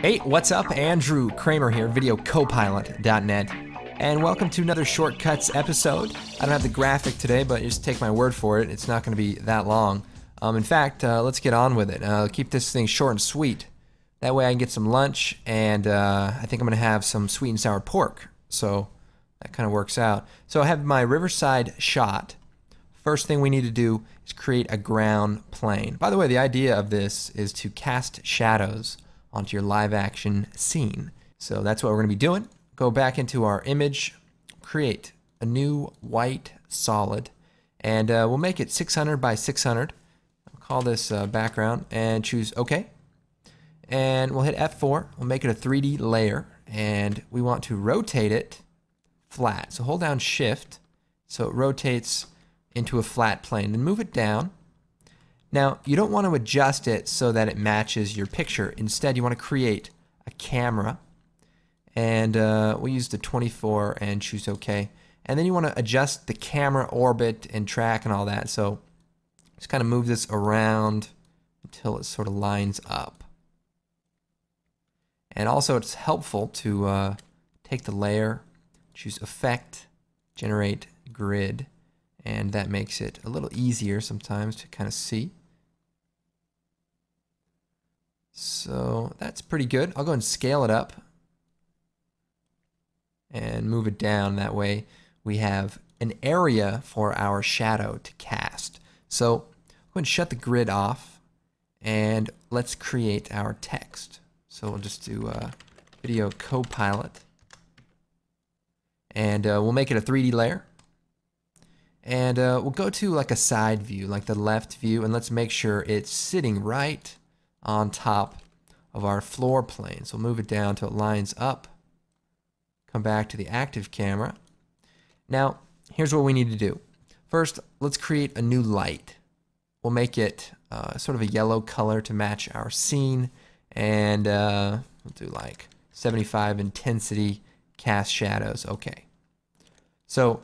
Hey, what's up? Andrew Kramer here, videocopilot.net, and welcome to another Shortcuts episode. I don't have the graphic today, but just take my word for it. It's not going to be that long. In fact, let's get on with it. Keep this thing short and sweet. That way I can get some lunch, and I think I'm going to have some sweet and sour pork. So that kind of works out. So I have my riverside shot. First thing we need to do is create a ground plane. By the way, the idea of this is to cast shadows onto your live action scene. So that's what we're going to be doing. Go back into our image, create a new white solid, and we'll make it 600 by 600. I'll call this background and choose OK. And we'll hit F4. We'll make it a 3D layer, and we want to rotate it flat. So hold down Shift so it rotates into a flat plane. Then move it down. Now, you don't want to adjust it so that it matches your picture. Instead, you want to create a camera. And we'll use the 24 and choose OK. And then you want to adjust the camera orbit and track and all that. So just kind of move this around until it sort of lines up. And also, it's helpful to take the layer, choose Effect, Generate Grid. And that makes it a little easier sometimes to kind of see. So that's pretty good. I'll go and scale it up and move it down. That way we have an area for our shadow to cast. So go ahead and shut the grid off and let's create our text. So we'll just do Video Copilot and we'll make it a 3D layer. And we'll go to like a side view, like the left view, and let's make sure it's sitting right on top of our floor plane. So we'll move it down till it lines up. Come back to the active camera. Now, here's what we need to do. First, let's create a new light. We'll make it sort of a yellow color to match our scene, and we'll do like 75 intensity, cast shadows. Okay. So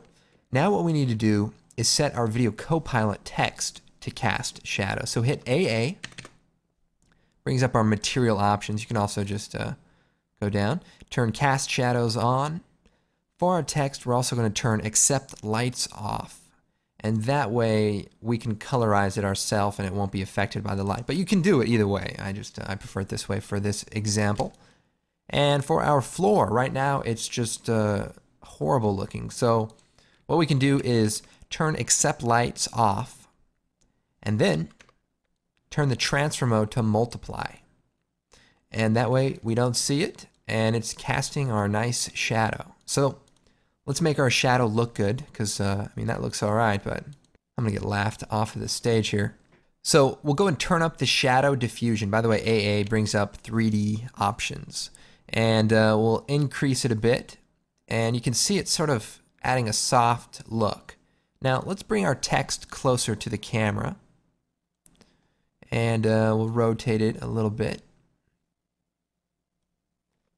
now what we need to do is set our Video Copilot text to cast shadows. So hit AA, brings up our material options. You can also just go down, turn cast shadows on. For our text, we're also going to turn accept lights off. And that way we can colorize it ourselves and it won't be affected by the light. But you can do it either way. I prefer it this way for this example. And for our floor, right now it's just horrible looking. So what we can do is turn accept lights off and then turn the transfer mode to multiply. And that way we don't see it and it's casting our nice shadow. So let's make our shadow look good because, I mean, that looks all right, but I'm going to get laughed off of the stage here. So we'll go and turn up the shadow diffusion. By the way, AA brings up 3D options. And we'll increase it a bit. And you can see it's sort of adding a soft look. Now let's bring our text closer to the camera and we'll rotate it a little bit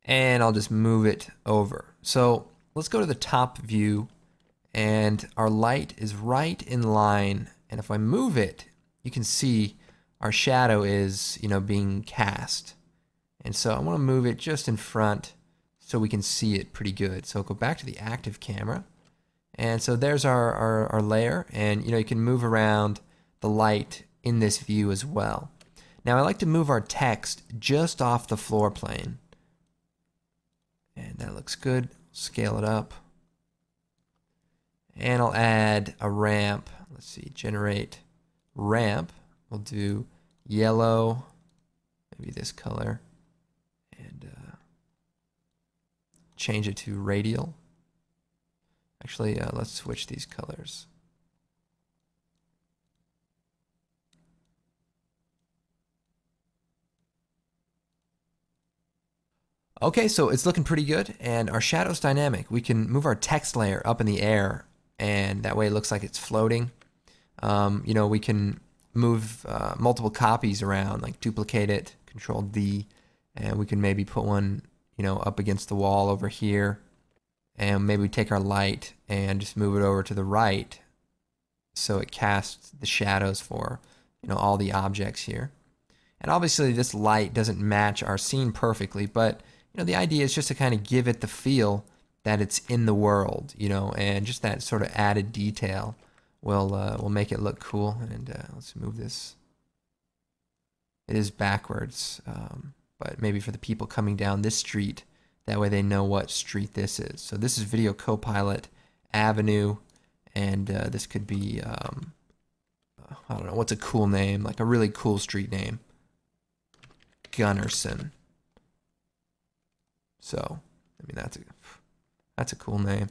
and I'll just move it over. So let's go to the top view and our light is right in line, and if I move it you can see our shadow is being cast, and so I want to move it just in front so we can see it pretty good. So go back to the active camera. And so there's our layer, and you can move around the light in this view as well. Now I like to move our text just off the floor plane. And that looks good. Scale it up. And I'll add a ramp. Let's see, generate ramp. We'll do yellow, maybe this color, and change it to radial. Actually, let's switch these colors. Okay, so it's looking pretty good, and our shadow's dynamic. We can move our text layer up in the air, and that way it looks like it's floating. We can move multiple copies around, like duplicate it, Control D, and we can maybe put one, up against the wall over here. And maybe we take our light and just move it over to the right so it casts the shadows for all the objects here. And obviously this light doesn't match our scene perfectly, but you know, the idea is just to kind of give it the feel that it's in the world, you know, and just that sort of added detail will make it look cool. And let's move this. It is backwards, but maybe for the people coming down this street, that way they know what street this is. So this is Video Copilot Avenue, and this could be, I don't know, what's a cool name, like a really cool street name? Gunnarsson. So, I mean, that's a cool name.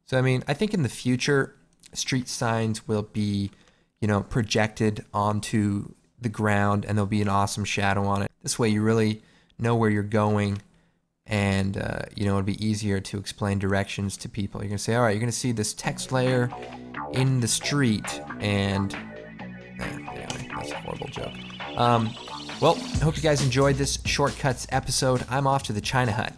So, I mean, I think in the future, street signs will be, you know, projected onto the ground, and there'll be an awesome shadow on it. This way you really know where you're going, and you know, it'll be easier to explain directions to people. You're gonna say, all right, you're gonna see this text layer in the street, and anyway, that's a horrible joke. Well, I hope you guys enjoyed this Shortcuts episode. I'm off to the China Hut.